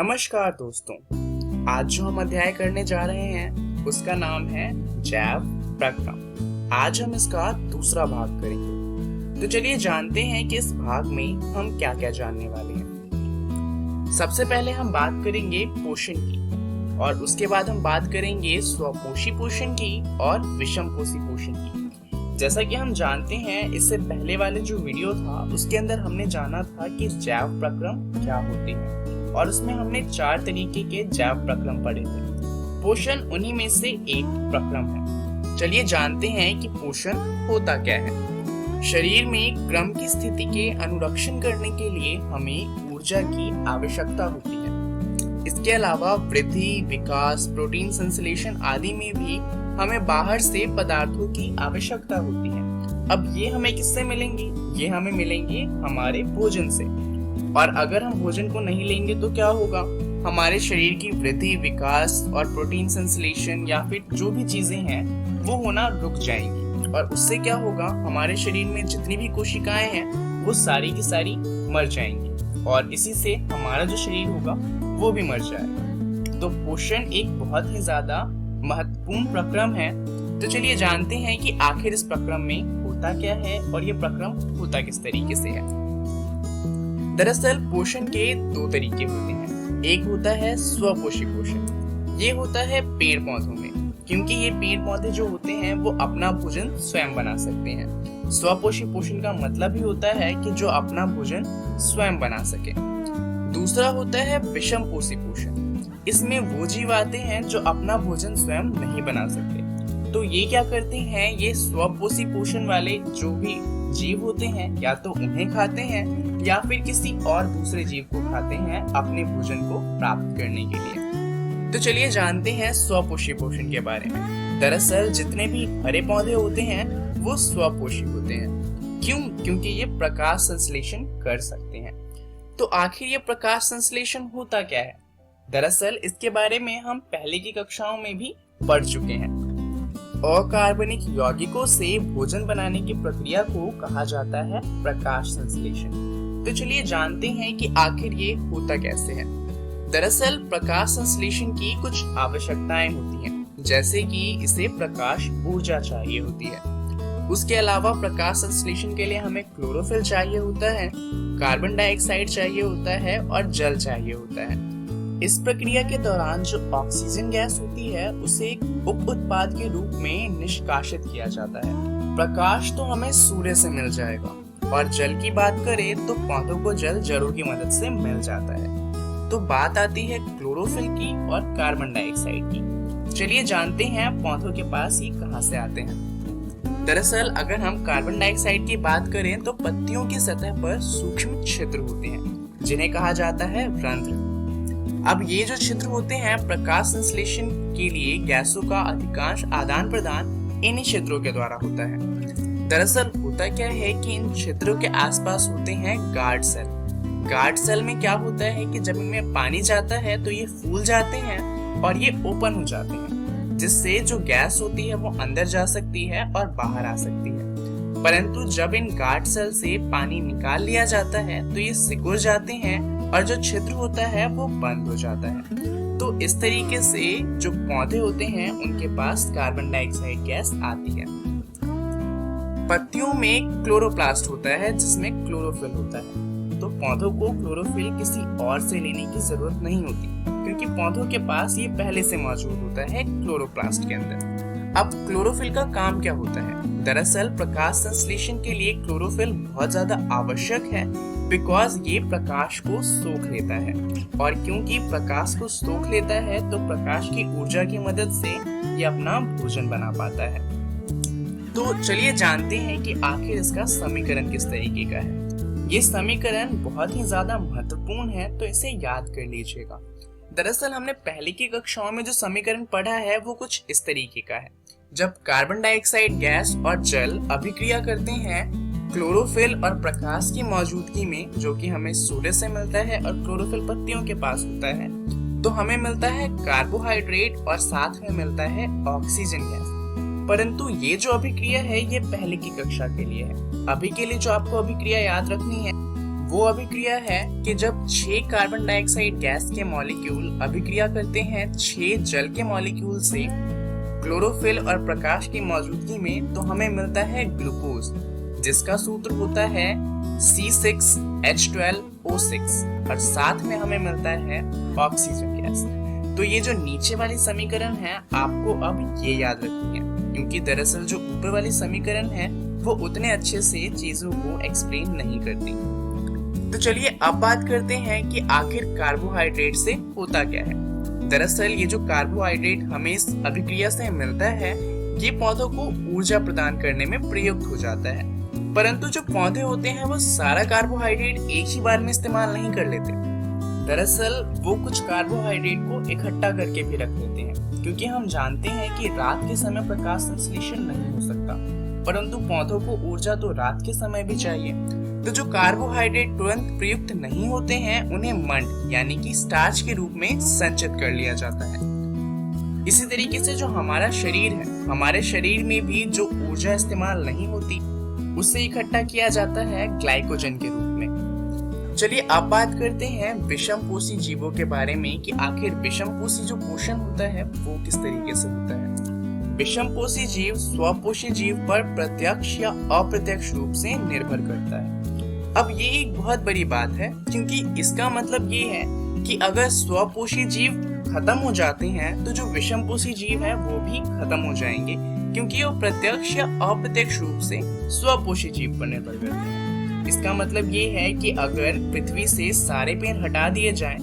नमस्कार दोस्तों, आज जो हम अध्याय करने जा रहे हैं उसका नाम है जैव प्रक्रम। आज हम इसका दूसरा भाग करेंगे। तो चलिए जानते हैं कि इस भाग में हम क्या क्या जानने वाले हैं। सबसे पहले हम बात करेंगे पोषण की और उसके बाद हम बात करेंगे स्वपोषी पोषण की और विषमपोषी पोषण की। जैसा कि हम जानते हैं, इससे पहले वाले जो वीडियो था उसके अंदर हमने जाना था कि जैव प्रक्रम क्या होते हैं और उसमें हमने 4 तरीके के जैव प्रक्रम पढ़े थे। पोषण उन्हीं में से एक प्रक्रम है। चलिए जानते हैं कि पोषण होता क्या है। शरीर में क्रम की स्थिति के अनुरक्षण करने के लिए हमें ऊर्जा की आवश्यकता होती है। इसके अलावा वृद्धि, विकास, प्रोटीन संश्लेषण आदि में भी हमें बाहर से पदार्थों की आवश्यकता होती है। अब ये हमें किससे मिलेंगे? ये हमें मिलेंगे हमारे भोजन से। और अगर हम भोजन को नहीं लेंगे तो क्या होगा? हमारे शरीर की वृद्धि, विकास और प्रोटीन संश्लेषण या फिर जो भी चीजें हैं वो होना रुक जाएंगी और उससे क्या होगा? हमारे शरीर में जितनी भी कोशिकाएं हैं वो सारी की सारी मर जाएंगी और इसी से हमारा जो शरीर होगा वो भी मर जाएगा। तो पोषण एक बहुत ही ज्यादा महत्वपूर्ण प्रक्रम है। तो चलिए जानते हैं कि आखिर इस प्रक्रम में होता क्या है और ये प्रक्रम होता किस तरीके से है। दरअसल पोषण के 2 तरीके होते हैं। एक होता है स्वपोषी पोषण। ये होता है पेड़ पौधों में, क्योंकि ये पेड़ पौधे जो होते हैं वो अपना भोजन स्वयं बना सकते हैं। स्वपोषी पोषण का मतलब ही होता है कि जो अपना भोजन स्वयं बना सके। दूसरा होता है विषमपोषी पोषण। इसमें वो जीव आते हैं जो अपना भोजन स्वयं नहीं बना सकते। तो ये क्या करते हैं? ये स्वपोषी पोषण वाले जो भी जीव होते हैं या तो उन्हें खाते हैं या फिर किसी और दूसरे जीव को खाते हैं अपने भोजन को प्राप्त करने के लिए। तो चलिए जानते हैं स्वपोषी पोषण के बारे में। दरअसल जितने भी हरे पौधे होते हैं वो स्वपोषी होते हैं। क्यों? क्योंकि ये प्रकाश संश्लेषण कर सकते हैं। तो आखिर ये प्रकाश संश्लेषण होता क्या है? दरअसल इसके बारे में हम पहले की कक्षाओं में भी पढ़ चुके हैं। अकार्बनिक यौगिकों से भोजन बनाने की प्रक्रिया को कहा जाता है प्रकाश संश्लेषण। तो चलिए जानते हैं कि आखिर ये होता कैसे है। दरअसल प्रकाश संश्लेषण की कुछ आवश्यकताएं होती हैं, जैसे कि इसे प्रकाश ऊर्जा चाहिए होती है। उसके अलावा प्रकाश संश्लेषण के लिए हमें क्लोरोफिल चाहिए होता है, कार्बन डाइऑक्साइड चाहिए होता है और जल चाहिए होता है। इस प्रक्रिया के दौरान जो ऑक्सीजन गैस होती है उसे एक उप उत्पाद के रूप में निष्कासित किया जाता है। प्रकाश तो हमें सूर्य से मिल जाएगा और जल की बात करें तो पौधों को जल जड़ों की मदद से मिल जाता है। तो बात आती है क्लोरोफिल की और कार्बन डाइऑक्साइड की। चलिए जानते हैं पौधों के पास ये कहां से आते हैं। दरअसल अगर हम कार्बन डाइऑक्साइड की बात करें तो पत्तियों की सतह पर सूक्ष्म छिद्र होते हैं जिन्हें कहा जाता है रंध्र। अब ये जो छिद्र होते हैं प्रकाश संश्लेषण के लिए गैसों का अधिकांश आदान प्रदान इन्हीं छिद्रों के द्वारा होता है। दरअसल होता क्या है कि इन छिद्रों के आसपास होते हैं गार्ड सेल। गार्ड सेल में क्या होता है कि जब इनमें पानी जाता है तो ये फूल जाते हैं और ये ओपन हो जाते हैं, जिससे जो गैस होती है वो अंदर जा सकती है और बाहर आ सकती है। परंतु जब इन गार्ड सेल से पानी निकाल लिया जाता है तो ये सिकुड़ जाते हैं और जो छिद्र होता है वो बंद हो जाता है। तो इस तरीके से जो पौधे होते हैं उनके पास कार्बन डाइऑक्साइड गैस आती है। पत्तियों में क्लोरोप्लास्ट होता है जिसमें क्लोरोफिल होता है। तो पौधों को क्लोरोफिल किसी और से लेने की जरूरत नहीं होती, क्योंकि पौधों के पास ये पहले से मौजूद होता है क्लोरोप्लास्ट के अंदर। अब क्लोरोफिल का काम क्या होता है? दरअसल प्रकाश संश्लेषण के लिए क्लोरोफिल बहुत ज्यादा आवश्यक है, बिकॉज ये प्रकाश को सोख लेता है और क्योंकि प्रकाश को सोख लेता है तो प्रकाश की ऊर्जा की मदद से ये अपना भोजन बना पाता है। तो चलिए जानते हैं कि आखिर इसका समीकरण किस तरीके का है। ये समीकरण बहुत ही ज्यादा महत्वपूर्ण है, तो इसे याद कर लीजिएगा। दरअसल हमने पहले की कक्षाओं में जो समीकरण पढ़ा है वो कुछ इस तरीके का है। जब कार्बन डाइऑक्साइड गैस और जल अभिक्रिया करते हैं क्लोरोफिल और प्रकाश की मौजूदगी में, जो कि हमें सूर्य से मिलता है और क्लोरोफिल पत्तियों के पास होता है, तो हमें मिलता है कार्बोहाइड्रेट और साथ में मिलता है ऑक्सीजन गैस। परंतु ये जो अभिक्रिया है ये पहले की कक्षा के लिए है। अभी के लिए जो आपको अभिक्रिया याद रखनी है वो अभिक्रिया है कि जब 6 कार्बन डाइऑक्साइड गैस के मॉलिक्यूल अभिक्रिया करते हैं 6 जल के मॉलिक्यूल से क्लोरोफिल और प्रकाश की मौजूदगी में, तो हमें मिलता है ग्लूकोज, जिसका सूत्र होता है C6H12O6 और साथ में हमें मिलता है ऑक्सीजन गैस। तो ये जो नीचे वाली समीकरण है आपको अब ये याद रखनी है, क्योंकि दरअसल जो ऊपर वाली समीकरण है वो उतने अच्छे से चीजों को एक्सप्लेन नहीं करती। तो चलिए अब बात करते हैं कि आखिर कार्बोहाइड्रेट से होता क्या है। दरअसल ये जो कार्बोहाइड्रेट हमें इस अभिक्रिया से मिलता है, ये पौधों को ऊर्जा प्रदान करने में प्रयुक्त हो जाता है। परंतु जो पौधे होते हैं वो सारा कार्बोहाइड्रेट एक ही बार में इस्तेमाल नहीं कर लेते। दरअसल वो कुछ कार्बोहाइड्रेट को इकट्ठा करके भी रख लेते हैं, क्योंकि हम जानते हैं कि रात के समय प्रकाश संश्लेषण नहीं हो सकता, परंतु पौधों को ऊर्जा तो रात के समय भी चाहिए। तो जो कार्बोहाइड्रेट तुरंत प्रयुक्त नहीं होते हैं उन्हें मंड यानी कि स्टार्च के रूप में संचित कर लिया जाता है। इसी तरीके से जो हमारा शरीर है, हमारे शरीर में भी जो ऊर्जा इस्तेमाल नहीं होती उसे इकट्ठा किया जाता है ग्लाइकोजन के रूप में। चलिए अब बात करते हैं विषमपोषी जीवों के बारे में कि आखिर विषमपोषी जो पोषण होता है वो किस तरीके से होता है। विषमपोषी जीव स्वपोषी जीव पर प्रत्यक्ष या अप्रत्यक्ष रूप से निर्भर करता है। अब ये एक बहुत बड़ी बात है, क्योंकि इसका मतलब ये है कि अगर स्वपोषी जीव खत्म हो जाते हैं तो जो विषमपोषी जीव है वो भी खत्म हो जाएंगे, क्योंकि वो प्रत्यक्ष या अप्रत्यक्ष रूप से स्वपोषी जीव पर निर्भर करते हैं। इसका मतलब ये है कि अगर पृथ्वी से सारे पेड़ हटा दिए जाएं,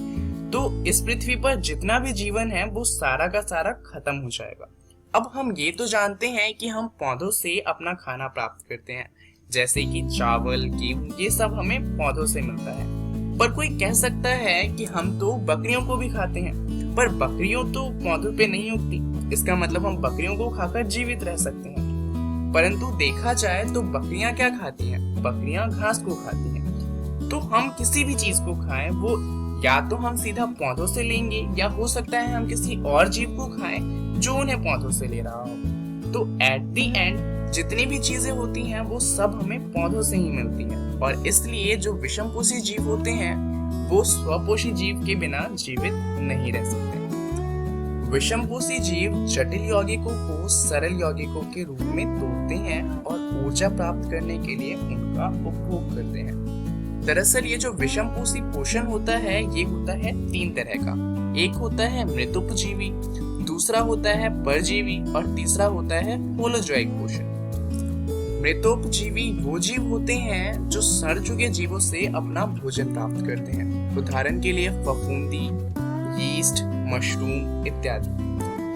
तो इस पृथ्वी पर जितना भी जीवन है वो सारा का सारा खत्म हो जाएगा। अब हम ये तो जानते हैं कि हम पौधों से अपना खाना प्राप्त करते हैं, जैसे कि चावल, गेहूं, ये सब हमें पौधों से मिलता है। पर कोई कह सकता है कि हम तो बकरियों को भी खाते हैं, पर बकरियों तो पौधों पे नहीं उगती, इसका मतलब हम बकरियों को खाकर जीवित रह सकते हैं। परंतु देखा जाए तो बकरियां क्या खाती हैं? बकरियां घास को खाती हैं। तो हम किसी भी चीज को खाएं वो या तो हम सीधा पौधों से लेंगे, या हो सकता है हम किसी और जीव को खाएं जो उन्हें पौधों से ले रहा हो। तो एट द एंड जितनी भी चीजें होती हैं वो सब हमें पौधों से ही मिलती हैं, और इसलिए जो विषमपोषी जीव होते हैं वो स्वपोषी जीव के बिना जीवित नहीं रह सकते। विषमपोषी जीव जटिल यौगिकों को सरल यौगिकों के रूप में तोड़ते हैं और ऊर्जा प्राप्त करने के लिए उनका उपभोग करते हैं। दरअसल ये जो विषमपोषी पोषण होता है ये होता है 3 तरह का। एक होता है मृतोपजीवी, दूसरा होता है परजीवी और तीसरा होता है होलोजोइक पोषण। मृतोपजीवी वो जीव होते हैं जो सड़ चुके जीवों से अपना भोजन प्राप्त करते हैं। उदाहरण के लिए फफूंदी, यीस्ट, मशरूम इत्यादि।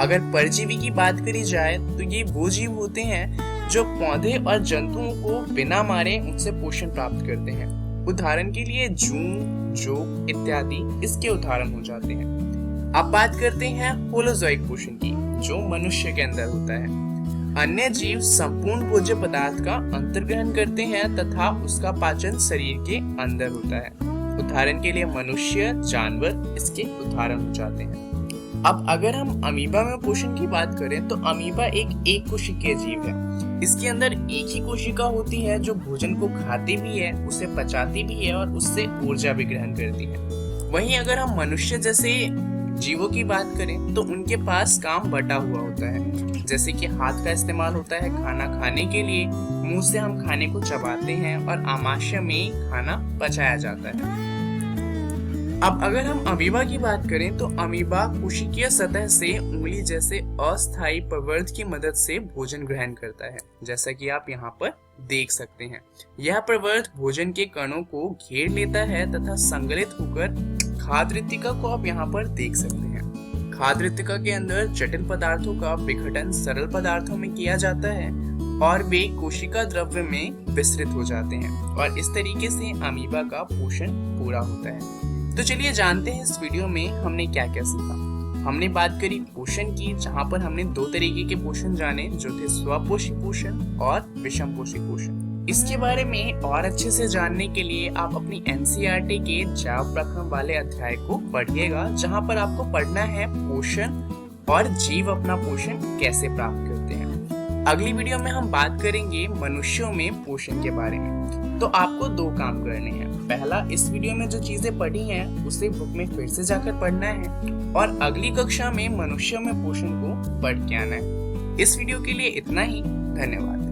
अगर परजीवी की बात करी जाए तो ये वो जीव होते हैं जो पौधे और जंतुओं को बिना मारे उनसे पोषण प्राप्त करते हैं। उदाहरण के लिए जूं, जोंक इत्यादि इसके उदाहरण हो जाते हैं। अब बात करते हैं होलोजोइक पोषण की, जो मनुष्य के अंदर होता है। अन्य जीव संपूर्ण भोज्य पदार्थ का अंतर्ग्रहण करते हैं तथा उसका पाचन शरीर के अंदर होता है। उदाहरण के लिए मनुष्य, जानवर इसके उदाहरण हो जाते हैं। अब अगर हम अमीबा में पोषण की बात करें तो अमीबा एक कोशिकीय जीव है। इसके अंदर एक ही कोशिका होती है जो भोजन को खाती भी है, उसे पचाती भी है और उससे ऊर्जा भी ग्रहण करती है। वहीं अगर हम मनुष्य जैसे जीवों की बात करें तो उनके पास काम बटा हुआ होता है, जैसे कि हाथ का इस्तेमाल होता है खाना खाने के लिए, मुंह से हम खाने को चबाते हैं और आमाशय में खाना पचाया जाता है। अब अगर हम अमीबा की बात करें तो अमीबा कोशिकीय सतह से उंगली जैसे अस्थायी प्रवर्ध की मदद से भोजन ग्रहण करता है, जैसा कि आप यहाँ पर देख सकते हैं। यह प्रवर्ध भोजन के कणों को घेर लेता है तथा संगलित होकर खाद्य रिक्तिका को आप यहाँ पर देख सकते हैं। खाद्य रिक्तिका के अंदर जटिल पदार्थों का विघटन सरल पदार्थों में किया जाता है और वे कोशिका द्रव्य में विस्तृत हो जाते हैं, और इस तरीके से अमीबा का पोषण पूरा होता है। तो चलिए जानते हैं इस वीडियो में हमने क्या क्या सीखा। हमने बात करी पोषण की, जहाँ पर हमने 2 तरीके के पोषण जाने, जो थे स्वपोषी पोषण और विषमपोषी पोषण। इसके बारे में और अच्छे से जानने के लिए आप अपनी एनसीईआरटी के जैव प्रक्रम वाले अध्याय को पढ़िएगा, जहाँ पर आपको पढ़ना है पोषण और जीव अपना पोषण कैसे प्राप्त करते हैं। अगली वीडियो में हम बात करेंगे मनुष्यों में पोषण के बारे में। तो आपको दो काम करने हैं। पहला, इस वीडियो में जो चीजें पढ़ी हैं उसे बुक में फिर से जाकर पढ़ना है और अगली कक्षा में मनुष्यों में पोषण को पढ़ के आना है। इस वीडियो के लिए इतना ही। धन्यवाद।